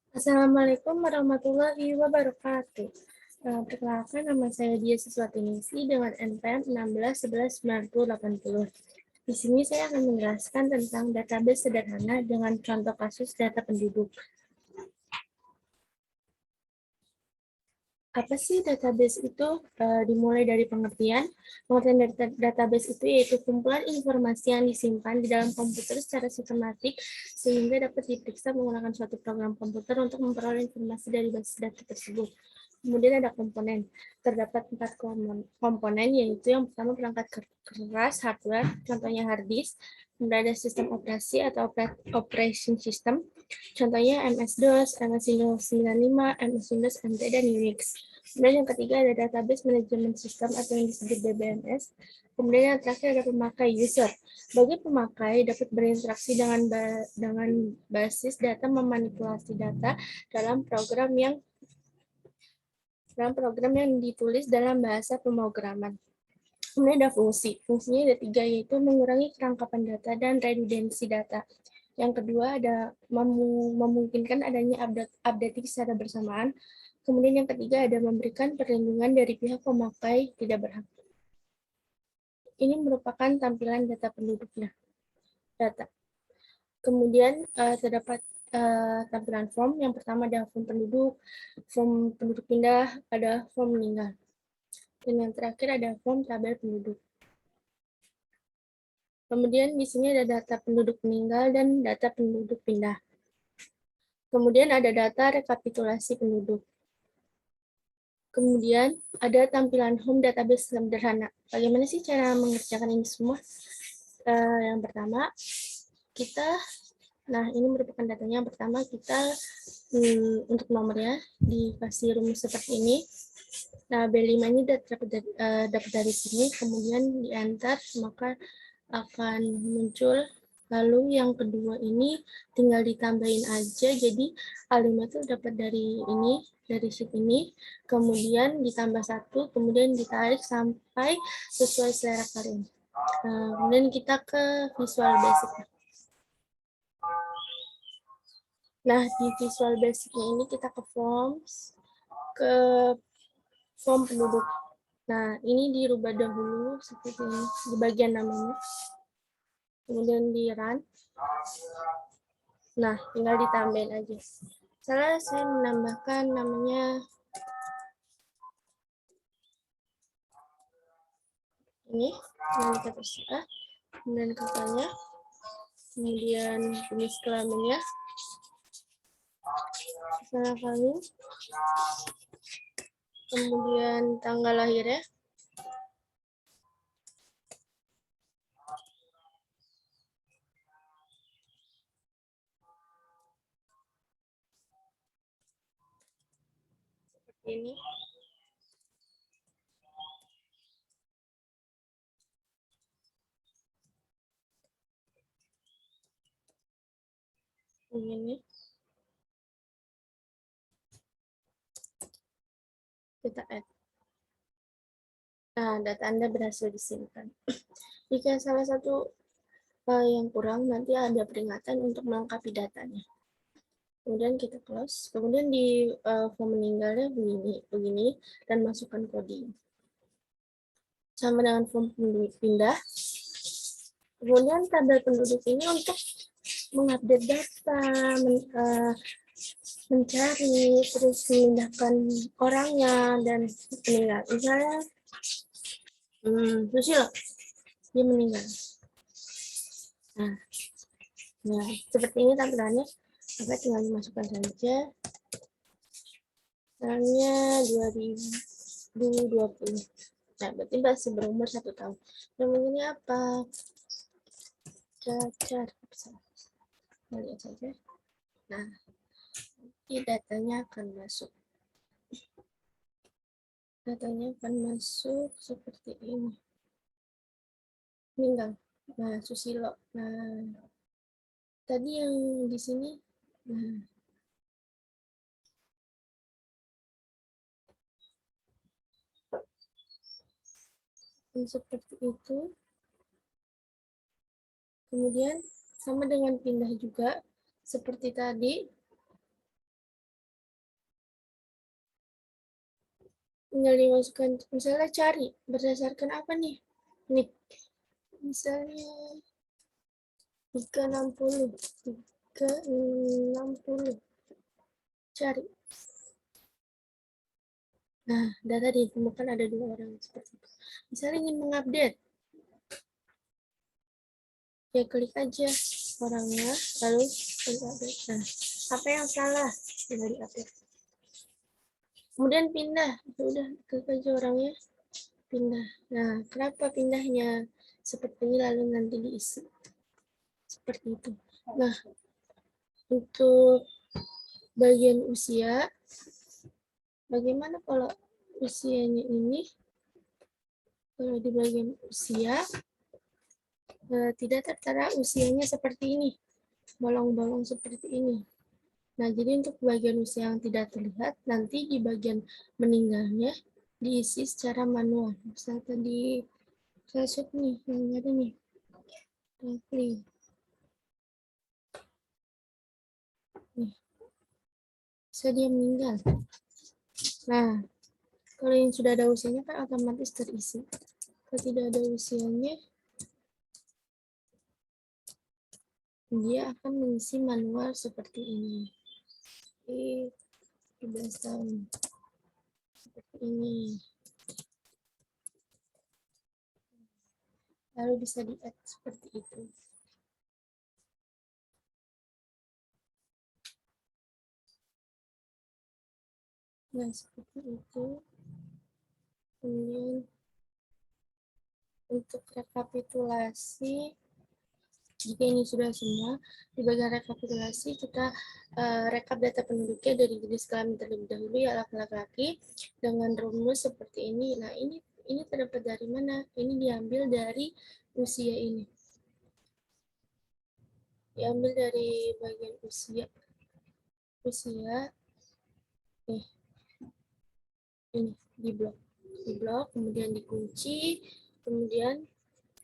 Assalamualaikum warahmatullahi wabarakatuh. Perkenalkan, nama saya Dia Siswatinisi dengan NPM 16119080. Di sini saya akan menjelaskan tentang database sederhana dengan contoh kasus data penduduk. Apa sih database itu? Dimulai dari pengertian. Pengertian dari database itu yaitu kumpulan informasi yang disimpan di dalam komputer secara sistematik sehingga dapat diperiksa menggunakan suatu program komputer untuk memperoleh informasi dari basis data tersebut. Kemudian ada komponen. Terdapat 4 komponen, yaitu yang pertama perangkat keras, hardware, contohnya hard disk. Kemudian ada sistem operasi atau operation system, contohnya MS-DOS, MS Windows 95, MS Windows NT, dan Unix. Kemudian yang ketiga ada database manajemen sistem atau yang disebut DBMS. Kemudian yang terakhir ada pemakai user. Bagi pemakai dapat berinteraksi dengan basis data, memanipulasi data dalam program yang ditulis dalam bahasa pemrograman. Kemudian ada fungsi. Fungsinya ada 3, yaitu mengurangi kerangkapan data dan redundansi data. Yang kedua ada memungkinkan adanya updating secara bersamaan. Kemudian yang ketiga ada memberikan perlindungan dari pihak pemakai tidak berhak. Ini merupakan tampilan data penduduknya. Data. Kemudian terdapat tampilan form. Yang pertama ada form penduduk pindah, ada form meninggal. Dan yang terakhir ada form tabel penduduk. Kemudian di sini ada data penduduk meninggal dan data penduduk pindah. Kemudian ada data rekapitulasi penduduk. Kemudian ada tampilan home database sederhana. Bagaimana sih cara mengerjakan ini semua? Yang pertama, ini merupakan datanya. Yang pertama kita untuk nomornya dikasih rumus seperti ini. Nah, B5 ini dapat dari sini, kemudian di enter, maka akan muncul. Lalu yang kedua ini tinggal ditambahin aja, jadi A5 itu dapat dari ini, dari sheet ini, kemudian ditambah 1, kemudian ditarik sampai sesuai selera kalian. Kemudian kita ke Visual Basic. Nah, di Visual Basic ini kita ke form penduduk. Nah, ini dirubah dahulu seperti ini, di bagian namanya. Kemudian di run. Nah, tinggal ditambahin aja. Saya menambahkan namanya ini, yang kita terserah. Kemudian katanya, kemudian jenis kelaminnya, nama kami, kemudian tanggal lahirnya, seperti ini. Begini. Kita add. Nah, data Anda berhasil disimpan. Jika salah satu yang kurang, nanti ada peringatan untuk melengkapi datanya. Kemudian kita close. Kemudian di form meninggalnya begini, dan masukkan coding. Sama dengan form penduduk pindah. Kemudian tabel penduduk ini untuk mengupdate data, mencari, terus memindahkan orangnya, dan meninggal. Misalnya, Susilo, dia meninggal. Nah, seperti ini tampilannya. Maka tinggal dimasukkan saja. Misalnya 2020. Nah, berarti masih berumur 1 tahun. Namanya apa? Cacar. Kita lihat saja. Nah, ini datanya akan masuk. Datanya akan masuk seperti ini. Meninggal. Nah, Susilo. Nah, tadi yang di sini. Nah, seperti itu. Kemudian sama dengan pindah juga seperti tadi. tinggal dimasukkan, misalnya cari berdasarkan apa nih? Nih, misalnya 360, 360, cari. Nah, data ditemukan ada 2 orang seperti itu. Misalnya ingin mengupdate, ya klik aja orangnya, lalu klik update. Nah, apa yang salah? Tinggal diupdate. Kemudian pindah, ya udah klik aja orangnya, pindah. Nah, kenapa pindahnya seperti ini lalu nanti diisi? Seperti itu. Nah, untuk bagian usia, bagaimana kalau usianya ini? Kalau di bagian usia, tidak tertera usianya seperti ini, bolong-bolong seperti ini. Nah, jadi untuk bagian usia yang tidak terlihat, nanti di bagian meninggalnya diisi secara manual. Misalnya tadi saya shoot nih, yang ada nih, Rafli. Nih, saya dia meninggal. Nah, kalau yang sudah ada usianya kan otomatis terisi. Kalau tidak ada usianya, dia akan mengisi manual seperti ini. 17 tahun. Seperti ini. Lalu bisa di-add seperti itu. Nah, seperti itu. Kemudian untuk rekapitulasi, jika ini sudah semua, di bagian rekapitulasi kita rekap data penduduknya dari jenis kelamin terlebih dahulu, ya laki-laki, dengan rumus seperti ini. Nah, ini terdapat dari mana? Ini diambil dari usia ini. Diambil dari bagian usia. Usia, ini di blok, kemudian dikunci, kemudian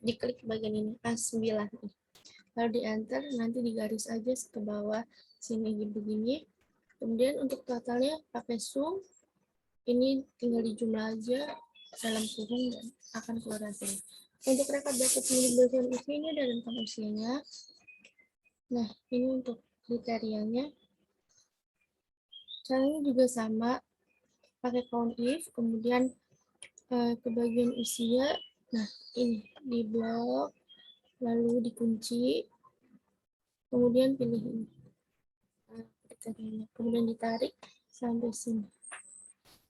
diklik bagian ini A9. Lalu di enter, nanti digaris aja ke bawah sini begini. Kemudian untuk totalnya pakai sum, ini tinggal dijumlah aja dalam kurung dan akan keluar hasilnya. Untuk rekap data pemilih bagian usia ini ada rentang usianya. Nah, ini untuk kriterianya. Caranya juga sama, pakai count if, kemudian ke bagian usia. Nah, ini di blok, lalu dikunci, kemudian pilih ini. Kemudian ditarik sampai sini.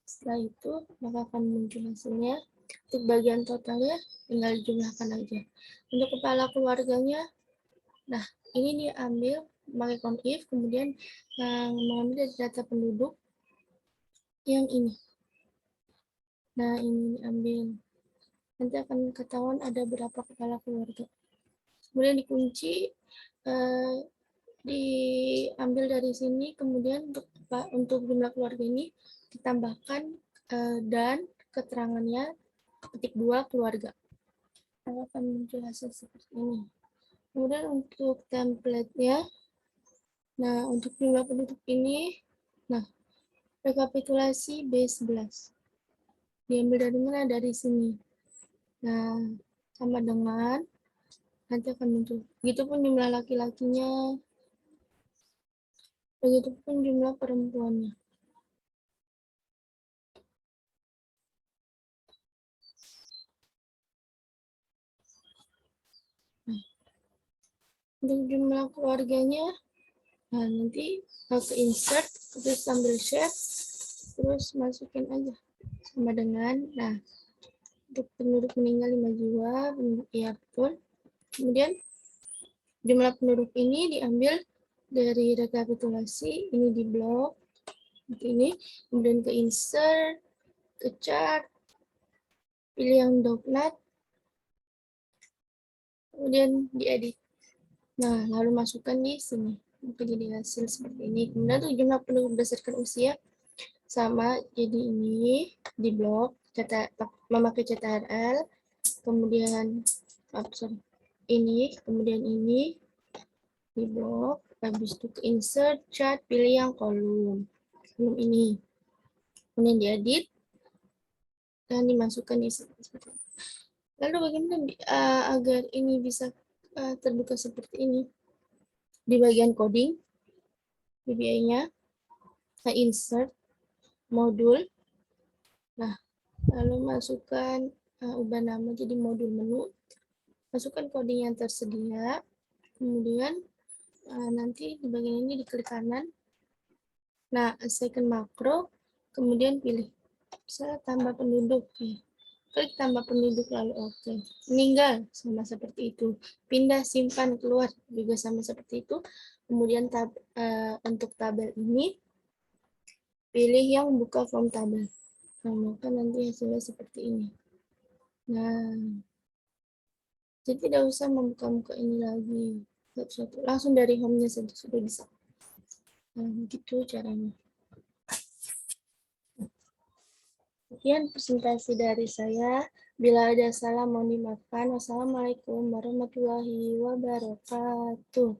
Setelah itu, maka akan muncul hasilnya. Untuk bagian totalnya, tinggal dijumlahkan aja. Untuk kepala keluarganya, nah, ini diambil pakai count if, kemudian mengambil dari data penduduk yang ini. Nah, ini diambil. Nanti akan ketahuan ada berapa kepala keluarga. Kemudian dikunci, diambil dari sini, kemudian untuk jumlah keluarga ini ditambahkan dan keterangannya ketik 2 keluarga. Akan muncul hasil seperti ini. Kemudian untuk template-nya, nah untuk jumlah penduduk ini, nah rekapitulasi B11. Diambil dari mana? Dari sini. Nah, sama dengan nanti akan muncul. Begitupun jumlah laki-lakinya, begitupun jumlah perempuannya. Nah, untuk jumlah keluarganya, nah nanti ke insert, terus ambil shape, terus masukin aja sama dengan, nah untuk penduduk meninggal 5 jiwa, ya betul. Kemudian jumlah penduduk ini diambil dari rekapitulasi, ini di blok, ini, kemudian ke insert, ke chart, pilih yang dogmat, kemudian diedit. Nah, lalu masukkan di sini. Maka jadi hasil seperti ini. Kemudian untuk jumlah penduduk berdasarkan usia, sama, jadi ini di blok, memakai CTRL, kemudian ini, kemudian ini di blok, habis itu ke insert, chart, pilih yang kolom ini, kemudian diedit, dan dimasukkan di sini. Lalu bagaimana agar ini bisa terbuka seperti ini? Di bagian coding, VBA-nya, insert, modul. Nah, lalu masukkan, ubah nama jadi modul menu. Masukkan coding yang tersedia. Kemudian nanti di bagian ini diklik kanan. Nah, second makro, kemudian pilih. Misalnya tambah penduduk. Klik tambah penduduk lalu oke. Meninggal sama seperti itu. Pindah simpan keluar juga sama seperti itu. Kemudian untuk tabel ini pilih yang buka form tabel. Nah, maka nanti hasilnya seperti ini. Nah, jadi tidak usah membuka-buka ini lagi. Satu-satu. Langsung dari home-nya saja sudah bisa. Nah, begitu caranya. Sekian presentasi dari saya. Bila ada salah mohon dimaafkan. Wassalamualaikum warahmatullahi wabarakatuh.